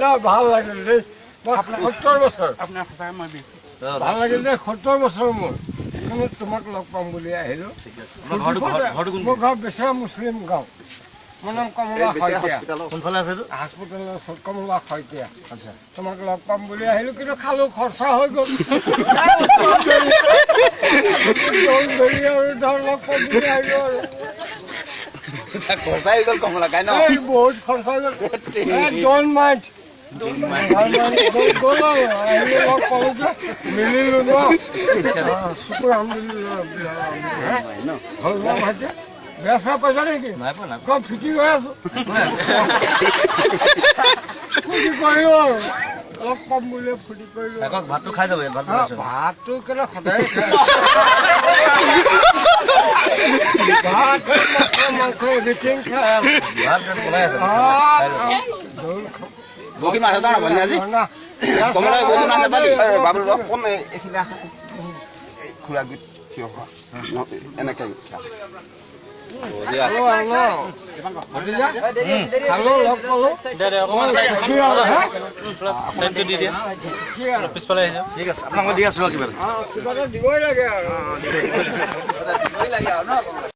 না ভাল লাগিল দেই 70 বছৰ আপোনাৰ সঁচাকৈ মই বিহু ভাল লাগিল দেই 70 বছৰ মোৰ কিন্তু তোমাক লগ পাম বুলি আহিলো মোৰ ঘৰ বেচেৰা মুছলিম গাঁও মোৰ নাম কমলা শইকীয়া কোনফালে আছে হাস্পতালৰ ওচৰত কমলা শইকীয়া আচ্ছা তোমাক লগ পাম বুলি আহিলো কিন্তু খালো খৰচা হৈ গ'ল ধৰ লগ পাম বুলি আহিলো আৰু খৰচাই গ'ল কমলা কাই ন বহুত খৰচা হৈ গ'ল ডোন্ট মাইণ্ড মিলিলো ন শুকুৰ আলহামদুলিল্লাহ বেয়া চেয়া পাইছা নেকি কম ফিটি হৈ আছো ফুটি কৰিলো আৰু অলপ কম বুলি ফুটি কৰিলো ভাতটো খাই যাব ভাতটো কেনে সদায় ভাত মাংস এভৰিথিং খাই বকি মাছ এটা নাপালি আজি কমলা বকি মাছ নাপালি বাবুল কোন এইখিনি আহা এই খুৰা গুট থিয় হোৱা এনেকে খালো লগ পালো পিছফালে ঠিক আছে আপোনাক মই দি আছো কিবা কিবা এটা দিবই লাগে আৰু